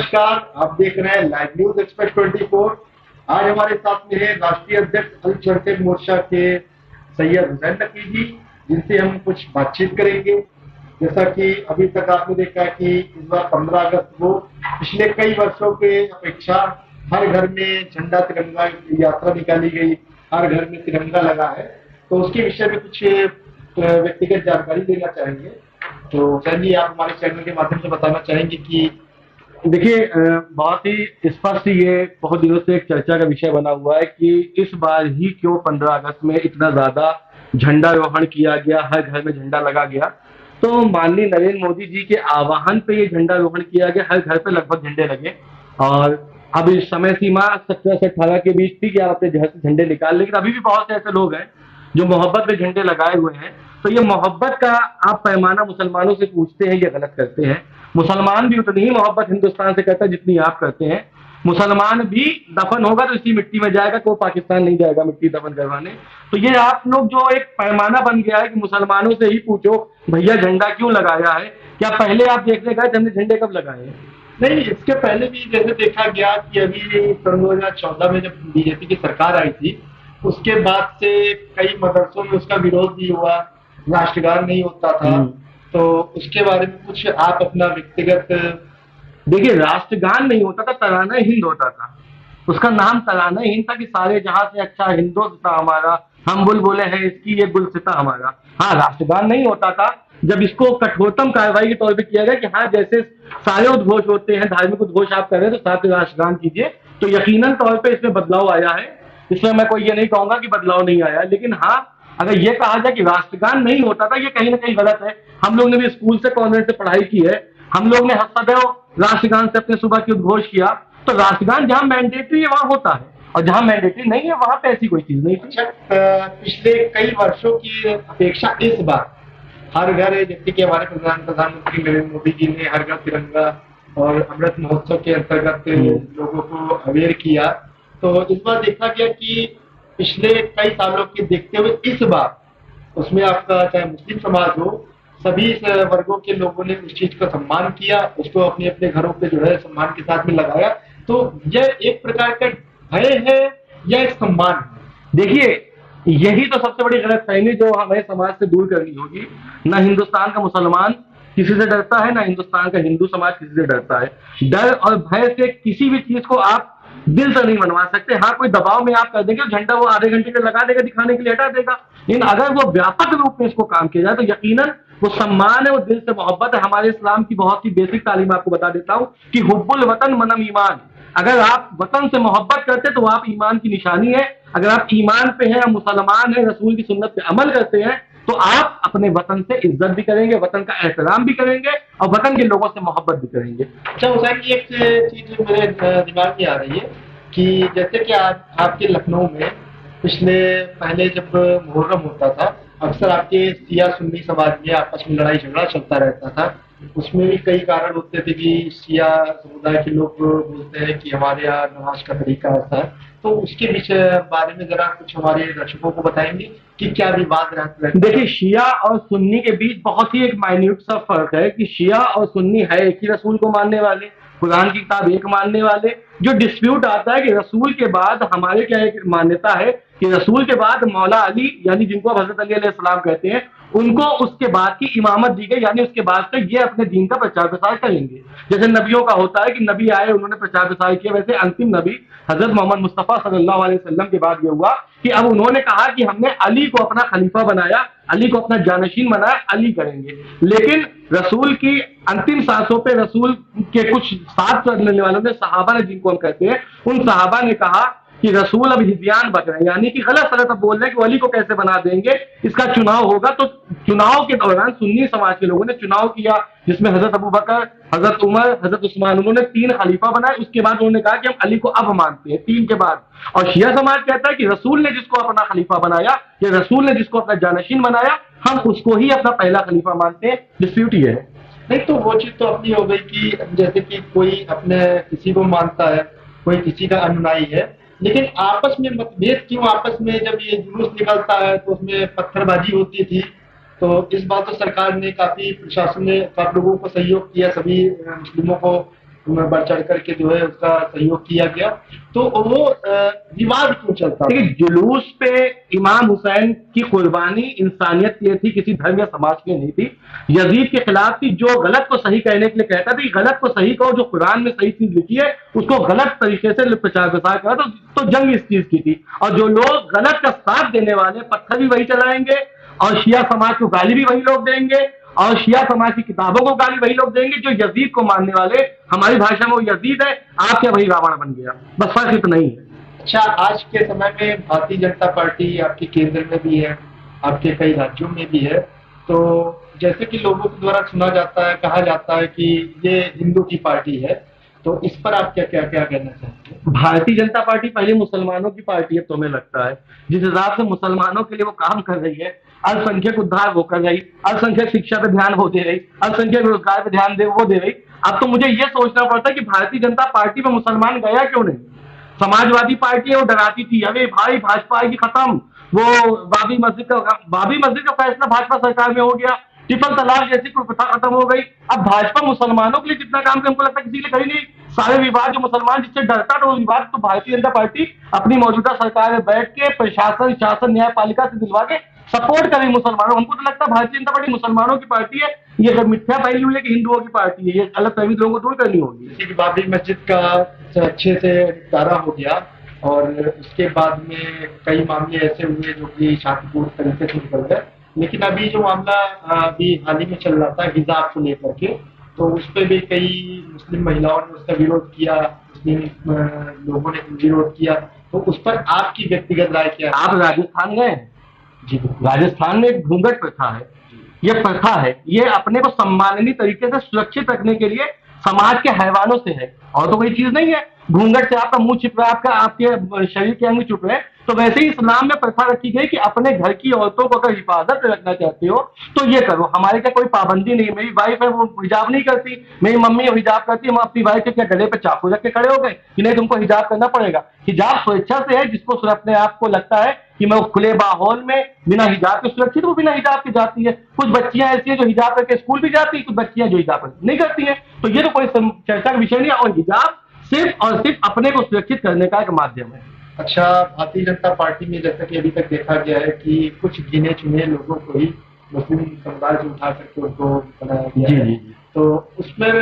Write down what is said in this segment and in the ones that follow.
नमस्कार, आप देख रहे हैं लाइव न्यूज एक्सप्रेस 24। आज हमारे साथ में है राष्ट्रीय अध्यक्ष अल्पसंख्यक मोर्चा के सैयद हुसैन नकवी जी, जिनसे हम कुछ बातचीत करेंगे। जैसा कि अभी तक आपने देखा है कि इस बार 15 अगस्त को पिछले कई वर्षों के अपेक्षा हर घर में झंडा तिरंगा यात्रा निकाली गई, हर घर में तिरंगा लगा है। तो उसके विषय में कुछ व्यक्तिगत जानकारी देना चाहेंगे। तो हुसैन जी, आप हमारे चैनल के माध्यम से बताना चाहेंगे कि देखिए, बहुत ही स्पष्ट ये बहुत दिनों से एक चर्चा का विषय बना हुआ है कि इस बार ही क्यों 15 अगस्त में इतना ज्यादा झंडारोहण किया गया, हर घर में झंडा लगा गया। तो माननीय नरेंद्र मोदी जी के आह्वान पे ये झंडारोहण किया गया, हर घर पे लगभग झंडे लगे। और अब इस समय सीमा 17 से 18 के बीच थी कि आप अपने घर से झंडे निकाल, लेकिन अभी भी बहुत से ऐसे लोग हैं जो मोहब्बत में झंडे लगाए हुए हैं। तो ये मोहब्बत का आप पैमाना मुसलमानों से पूछते हैं, ये गलत करते हैं। मुसलमान भी उतनी ही मोहब्बत हिंदुस्तान से करता है जितनी आप करते हैं। मुसलमान भी दफन होगा तो इसी मिट्टी में जाएगा, तो पाकिस्तान नहीं जाएगा मिट्टी दफन करवाने। तो ये आप लोग जो एक पैमाना बन गया है कि मुसलमानों से ही पूछो भैया झंडा क्यों लगाया है, क्या पहले आप देखने गए हमने झंडे कब लगाए हैं? नहीं, इसके पहले भी जैसे देखा गया कि अभी सन 2014 में जब बीजेपी की सरकार आई थी, उसके बाद से कई मदरसों में उसका विरोध भी हुआ, राष्ट्रगान नहीं होता था। तो उसके बारे में कुछ आप अपना व्यक्तिगत। देखिए, राष्ट्रगान नहीं होता था, तराना हिंद होता था। उसका नाम तराना हिंद था कि सारे जहां से अच्छा हिंदुस्तान हमारा, हम बुलबुले हैं इसकी, ये गुलसिता हमारा। हाँ, राष्ट्रगान नहीं होता था। जब इसको कठोरतम कार्रवाई के तौर पे किया गया कि हाँ, जैसे सारे उद्घोष होते हैं, धार्मिक उद्घोष आप कर रहे हैं तो साथ में राष्ट्रगान कीजिए, तो यकीनन तौर पे इसमें बदलाव आया है। इसमें मैं कोई ये नहीं कहूंगा कि बदलाव नहीं आया, लेकिन हाँ, अगर ये कहा जाए कि राष्ट्रगान नहीं होता था, ये कहीं ना कहीं गलत है। हम लोग ने भी स्कूल से, कॉन्वेंट से पढ़ाई की है, हम लोग ने सदैव राष्ट्रगान से अपने सुबह की उद्घोष किया। तो राष्ट्रगान जहां मैंडेटरी है वहां होता है, और जहां मैंडेटरी नहीं है वहां पे ऐसी कोई चीज नहीं थी। पिछले कई वर्षों की अपेक्षा इस बार हर घर, जैसे कि हमारे प्रधानमंत्री नरेंद्र मोदी जी ने हर घर तिरंगा और अमृत महोत्सव के अंतर्गत लोगों को अवेयर किया। तो इस बार देखा गया कि पिछले कई सालों के देखते हुए इस बार उसमें आपका चाहे मुस्लिम समाज हो, सभी वर्गों के लोगों ने उस चीज का सम्मान किया, उसको अपने अपने घरों पे जो है सम्मान के साथ में लगाया। तो यह एक प्रकार का भय है या एक सम्मान है? देखिए, यही तो सबसे बड़ी गलतफहमी जो हमें समाज से दूर करनी होगी। ना हिंदुस्तान का मुसलमान किसी से डरता है, ना हिंदुस्तान का हिंदू समाज किसी से डरता है। डर और भय से किसी भी चीज को आप दिल से नहीं मनवा सकते। हाँ, कोई दबाव में आप कर देंगे, झंडा वो आधे घंटे के लगा देगा, दिखाने के लिए हटा देगा। लेकिन अगर वो व्यापक रूप में इसको काम किया जाए तो यकीनन वो सम्मान है, वो दिल से मोहब्बत है। हमारे इस्लाम की बहुत ही बेसिक तालीम आपको बता देता हूं कि हुब्बुल वतन मनम ईमान। अगर आप वतन से मोहब्बत करते तो आप ईमान की निशानी है। अगर आप ईमान पे हैं, मुसलमान हैं, रसूल की सुन्नत पे अमल करते हैं, तो आप अपने वतन से इज्जत भी करेंगे, वतन का एहतराम भी करेंगे और वतन के लोगों से मोहब्बत भी करेंगे। अच्छा हुसैन जी, एक चीज मेरे दिमाग में आ रही है कि जैसे कि आपके लखनऊ में पिछले पहले जब मुहर्रम होता था, अक्सर आपके शिया सुन्नी समाज में आपस में लड़ाई झगड़ा चलता रहता था। उसमें भी कई कारण होते थे कि शिया समुदाय के लोग बोलते हैं कि हमारे यहाँ नमाज का तरीका ऐसा है। तो उसके विषय बारे में जरा कुछ हमारे दर्शकों को बताएंगे कि क्या विवाद रहता है? देखिए, शिया और सुन्नी के बीच बहुत ही एक माइन्यूट सा फर्क है कि शिया और सुन्नी है एक ही रसूल को मानने वाले, कुरान की किताब एक मानने वाले। जो डिस्प्यूट आता है कि रसूल के बाद हमारे क्या एक मान्यता है कि रसूल के बाद मौला अली, यानी जिनको अब हजरत अली अलैहिस्सलाम कहते हैं, उनको उसके बाद की इमामत दी गई, यानी उसके बाद से ये अपने दीन का प्रचार प्रसार करेंगे। जैसे नबियों का होता है कि नबी आए, उन्होंने प्रचार प्रसार किया, वैसे अंतिम नबी हजरत मोहम्मद मुस्तफा सल्लल्लाहु अलैहि वसल्लम के बाद ये हुआ कि अब उन्होंने कहा कि हमने अली को अपना खलीफा बनाया, अली को अपना जानशीन बनाया, अली करेंगे। लेकिन रसूल की अंतिम सांसों पे रसूल के कुछ साथ चलने वालों ने, सहाबा ने जिनको हम कहते हैं, उन सहाबा ने कहा कि रसूल अब हिजयान बच रहे हैं, यानी कि गलत सलत अब बोल रहे हैं कि अली को कैसे बना देंगे, इसका चुनाव होगा। तो चुनाव के दौरान सुन्नी समाज के लोगों ने चुनाव किया, जिसमें हजरत अबू बकर, हजरत उमर, हजरत उस्मान, उन्होंने 3 खलीफा बनाए। उसके बाद उन्होंने कहा कि हम अली को अब मानते हैं 3 के बाद। और शिया समाज कहता है कि रसूल ने जिसको अपना खलीफा बनाया, या रसूल ने जिसको अपना जानशीन बनाया, हम उसको ही अपना पहला खलीफा मानते हैं। डिस्प्यूट ये है। नहीं, तो वो चीज तो अपनी हो गई कि जैसे कि कोई अपने किसी को मानता है, कोई किसी का अनुयायी है, लेकिन आपस में मतभेद क्यों? आपस में जब ये जुलूस निकलता है तो उसमें पत्थरबाजी होती थी। तो इस बार तो सरकार ने काफी, प्रशासन ने काफी लोगों को सहयोग किया, सभी मुस्लिमों को बढ़ चढ़ करके जो है उसका सहयोग किया गया, तो वो विवाद क्यों चलता? देखिए, जुलूस पे इमाम हुसैन की कुर्बानी इंसानियत की थी, किसी धर्म या समाज की नहीं थी। यजीद के खिलाफ थी, जो गलत को सही कहने के लिए कहता था कि गलत को सही कहो, जो कुरान में सही चीज लिखी है उसको गलत तरीके से प्रचार प्रसार करा, तो जंग इस चीज की थी। और जो लोग गलत का साथ देने वाले, पत्थर भी वही चलाएंगे और शिया समाज को गाली भी वही लोग देंगे और शिया समाज की किताबों को गाली वही लोग देंगे जो यजीद को मानने वाले। हमारी भाषा में वो यजीद है, आप क्या वही रावण बन गया, बस फर्क इतना ही है। अच्छा, आज के समय में भारतीय जनता पार्टी आपके केंद्र में भी है, आपके कई राज्यों में भी है, तो जैसे कि लोगों के द्वारा सुना जाता है, कहा जाता है कि ये हिंदू की पार्टी है, तो इस पर आप क्या क्या क्या कहना चाहते हैं? भारतीय जनता पार्टी पहले मुसलमानों की पार्टी है, तुम्हें लगता है? जिस हिसाब से मुसलमानों के लिए वो काम कर रही है, अल्पसंख्यक उद्धार वो कर रही, अल्पसंख्यक शिक्षा पे ध्यान वो दे रही, अल्पसंख्यक रोजगार पे ध्यान वो दे रही। अब तो मुझे ये सोचना पड़ता है कि भारतीय जनता पार्टी में मुसलमान गया क्यों नहीं? समाजवादी पार्टी है, वो डराती थी, अरे भाई भाजपा आएगी खत्म, वो बाबरी मस्जिद का फैसला भाजपा सरकार में हो गया, ट्रिपल तलाक जैसी कोई प्रथा खत्म हो गई। अब भाजपा मुसलमानों के लिए जितना काम किया, हमको लगता है किसी के लिए करी नहीं। सारे विवाद जो मुसलमान जिससे डरता था, वो विवाद तो भारतीय जनता पार्टी अपनी मौजूदा सरकार में बैठ के प्रशासन, शासन, न्यायपालिका से दिलवा के सपोर्ट करें मुसलमानों। हमको तो लगता है भारतीय जनता पार्टी मुसलमानों की पार्टी है। ये अगर मिथ्या फैली हुई है कि हिंदुओं की पार्टी है, ये गलत फहमी लोगों को दूर करनी होगी। जैसे कि बाबरी मस्जिद का अच्छे से निपटारा हो गया और उसके बाद में कई मामले ऐसे हुए जो कि शांतिपूर्ण तरीके से निकल गए, लेकिन अभी जो मामला अभी हाल ही में चल रहा था हिजाब को लेकर के, तो उस पर भी कई मुस्लिम महिलाओं ने उसका विरोध किया, मुस्लिम लोगों ने विरोध किया, तो उस पर आपकी व्यक्तिगत राय क्या है? आप राजस्थान गए? जी, राजस्थान में एक घूंघट प्रथा है, ये प्रथा है, ये अपने को सम्माननीय तरीके से सुरक्षित रखने के लिए समाज के हैवानों से है, और तो कोई चीज नहीं है। घूंघट से आपका मुंह छिप रहा है, आपके शरीर के अंग छुप रहे हैं, तो वैसे ही इस्लाम में प्रथा रखी गई कि अपने घर की औरतों को अगर हिफाजत में रखना चाहते हो तो ये करो। हमारे क्या कोई पाबंदी नहीं, मेरी वाइफ है वो हिजाब नहीं करती, मेरी मम्मी हिजाब करती, हम अपनी वाइफ के क्या गले पे चाकू रख के खड़े हो गए कि नहीं तुमको हिजाब करना पड़ेगा? हिजाब स्वेच्छा से है, जिसको अपने आप को लगता है कि मैं वो खुले माहौल में बिना हिजाब के सुरक्षित, वो बिना हिजाब के जाती है। कुछ बच्चियां ऐसी हैं जो हिजाब करके स्कूल भी जाती है, कुछ बच्चियां जो हिजाब नहीं करती हैं, तो ये तो कोई चर्चा का विषय नहीं है। और हिजाब सिर्फ और सिर्फ अपने को सुरक्षित करने का एक माध्यम है। अच्छा, भारतीय जनता पार्टी में जैसा कि अभी तक देखा गया है कि कुछ गिने चुने लोगों को ही मुस्लिम समुदाय से उठा करके उनको बनाया गया है, तो उसमें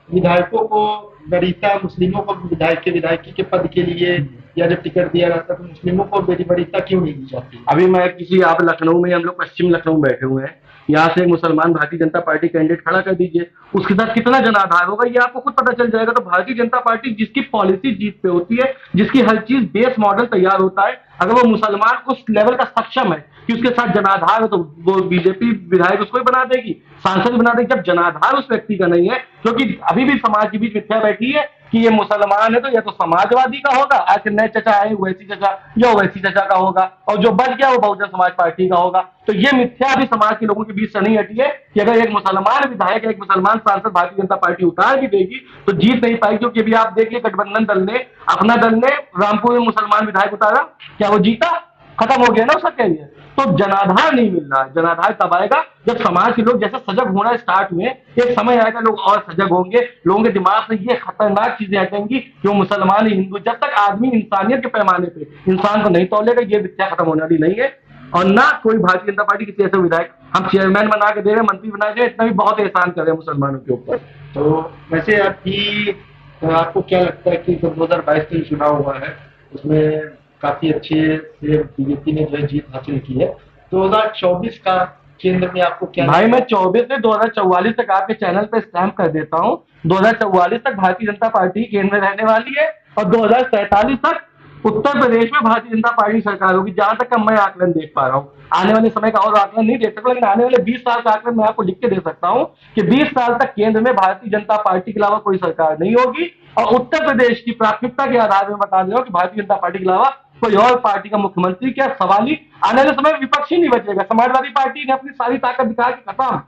विधायकों को वरीयता, मुस्लिमों को विधायकी के पद के लिए या जब टिकट दिया जाता है तो मुस्लिमों को वरीयता क्यों नहीं दी जाती? अभी मैं आप लखनऊ में, हम लोग पश्चिम लखनऊ में बैठे हुए हैं, यहाँ से एक मुसलमान भारतीय जनता पार्टी कैंडिडेट खड़ा कर दीजिए, उसके साथ कितना जनाधार होगा ये आपको खुद पता चल जाएगा। तो भारतीय जनता पार्टी जिसकी पॉलिसी जीत पे होती है, जिसकी हर चीज बेस मॉडल तैयार होता है, अगर वो मुसलमान उस लेवल का सक्षम है कि उसके साथ जनाधार है, तो वो बीजेपी विधायक उसको ही बना देगी, सांसद बना देगी। जब जनाधार उस व्यक्ति का नहीं है, क्योंकि अभी भी समाज के बीच मिथ्या बैठी है कि ये मुसलमान है तो या तो समाजवादी का होगा, आज नए चचा है वैसी चचा, या वैसी चचा का होगा, और जो बच गया वो बहुजन समाज पार्टी का होगा। तो ये मिथ्या भी समाज के लोगों के बीच से नहीं हटी है कि अगर एक मुसलमान विधायक, एक मुसलमान सांसद भारतीय जनता पार्टी उतार भी देगी तो जीत नहीं पाएगी। क्योंकि अभी आप देखिए, गठबंधन दल ने, अपना दल ने रामपुर में मुसलमान विधायक उतारा, क्या वो जीता? खत्म हो गया ना उसका कैरियर। तो जनाधार नहीं मिल रहा है। जनाधार तब आएगा जब समाज के लोग जैसे सजग होना स्टार्ट हुए, एक समय आएगा लोग और सजग होंगे, लोगों के दिमाग से ये खतरनाक चीजें हटेंगी कि वो मुसलमान हिंदू, जब तक आदमी इंसानियत के पैमाने पे इंसान को नहीं तोलेगा ये विद्या खत्म होने वाली नहीं है। और ना कोई भारतीय जनता पार्टी किसी ऐसे विधायक हम चेयरमैन बना के दे रहे हैं, मंत्री बना के, इतना भी बहुत एहसान कर रहे हैं मुसलमानों के ऊपर। तो वैसे आपको क्या लगता है कि 2022 का चुनाव हुआ है उसमें काफी अच्छे से बीजेपी ने जो है जीत हासिल की है, 2024 का केंद्र में आपको क्या? भाई मैं 24 से 2044 तक आपके चैनल पे स्टैम्प कर देता हूँ। 2044 तक भारतीय जनता पार्टी केंद्र में रहने वाली है और 2047 तक उत्तर प्रदेश में भारतीय जनता पार्टी सरकार होगी, जहां तक का मैं आकलन देख पा रहा हूँ। आने वाले समय का और आकलन नहीं देख सकता, लेकिन आने वाले 20 साल का आकलन मैं आपको लिख के दे सकता हूँ कि 20 साल तक केंद्र में भारतीय जनता पार्टी के अलावा कोई सरकार नहीं होगी। और उत्तर प्रदेश की प्राथमिकता के आधार में बता दे रहा हूँ कि भारतीय जनता पार्टी के अलावा कोई और पार्टी का मुख्यमंत्री क्या सवाल ही, आने वाले समय में विपक्ष ही नहीं बचेगा। समाजवादी पार्टी ने अपनी सारी ताकत दिखा के खत्म,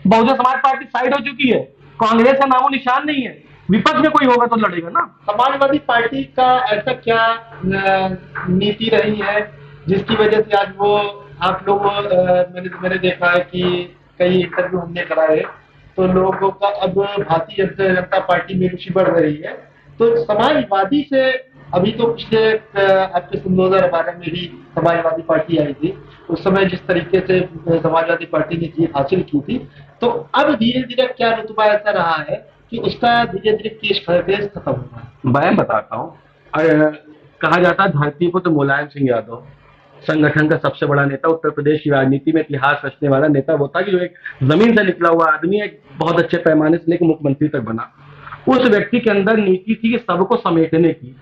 बहुजन समाज पार्टी साइड हो चुकी है, कांग्रेस का नामो निशान नहीं है, विपक्ष में कोई होगा तो लड़ेगा ना। समाजवादी पार्टी का ऐसा क्या नीति रही है जिसकी वजह से आज वो आप लोग मैंने देखा है कि कई इंटरव्यू हमने कराए, तो लोगों का अब भारतीय जनता पार्टी में रुचि बढ़ रही है। तो समाजवादी से अभी तो पिछले आपके 2012 में भी समाजवादी पार्टी आई थी, उस समय जिस तरीके से समाजवादी पार्टी ने जीत हासिल की थी, तो अब धीरे धीरे क्या रुतबा ऐसा रहा है कि उसका धीरे धीरे केस खत्म हो रहा है। मैं बताता हूँ। कहा जाता है धरती को तो मुलायम सिंह यादव संगठन का सबसे बड़ा नेता, उत्तर प्रदेश की राजनीति में इतिहास रचने वाला नेता वो था कि जो एक जमीन से निकला हुआ आदमी एक बहुत अच्छे पैमाने से लेकर मुख्यमंत्री तक बना। उस व्यक्ति के अंदर नीति थी कि सबको समेटने की।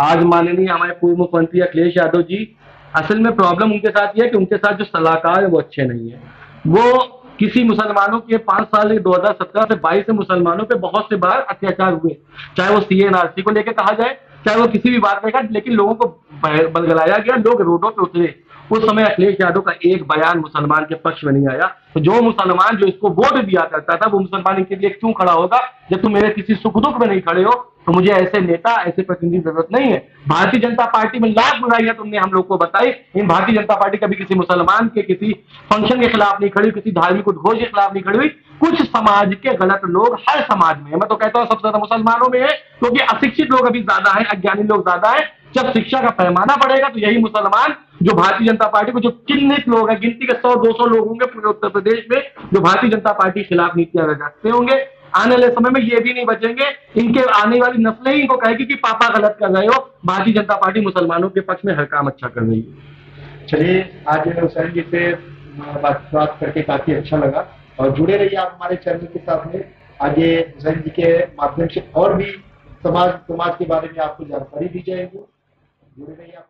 आज माननीय हमारे पूर्व मुख्यमंत्री अखिलेश यादव जी, असल में प्रॉब्लम उनके साथ यह है कि उनके साथ जो सलाहकार है वो अच्छे नहीं है। वो किसी मुसलमानों के 5 साल 2017 से 22 से मुसलमानों पे बहुत से बार अत्याचार हुए, चाहे वो CNRC को लेकर कहा जाए, चाहे वो किसी भी बात में कहा, लेकिन लोगों को बलगलाया गया, लोग रोडों पे उतरे। उस समय अखिलेश यादव का एक बयान मुसलमान के पक्ष में नहीं आया। तो जो मुसलमान जो इसको वोट दिया करता था वो मुसलमान इनके लिए क्यों खड़ा होगा? जब तुम मेरे किसी सुख दुख में नहीं खड़े हो तो मुझे ऐसे नेता, ऐसे प्रतिनिधि जरूरत नहीं है। भारतीय जनता पार्टी में लाख बुराइयां तुमने हम लोग को बताई, इन भारतीय जनता पार्टी कभी किसी मुसलमान के किसी फंक्शन के खिलाफ नहीं खड़ी, किसी धार्मिक उद्घोष के खिलाफ नहीं खड़ी हुई। कुछ समाज के गलत लोग हर समाज में है, मैं तो कहता हूं सबसे ज्यादा मुसलमानों में है, क्योंकि अशिक्षित लोग अभी ज्यादा है, अज्ञानी लोग ज्यादा है। जब शिक्षा का पैमाना बढ़ेगा तो यही मुसलमान जो भारतीय जनता पार्टी को, जो चिन्हित लोग हैं, गिनती के 100-200 लोग होंगे पूरे उत्तर प्रदेश में जो भारतीय जनता पार्टी के खिलाफ नीतियां रखते होंगे, आने वाले समय में ये भी नहीं बचेंगे। इनके आने वाली नस्लें ही इनको कहेगी कि पापा गलत कर रहे हो, भारतीय जनता पार्टी मुसलमानों के पक्ष में हर काम अच्छा कर रही है। चलिए, आज हुसैन जी से बात करके काफी अच्छा लगा और जुड़े रहिए आप हमारे चैनल के साथ में। आगे हुसैन जी के माध्यम से और भी समाज के बारे में आपको जानकारी दी जाएगी। जुड़े रहिए आप।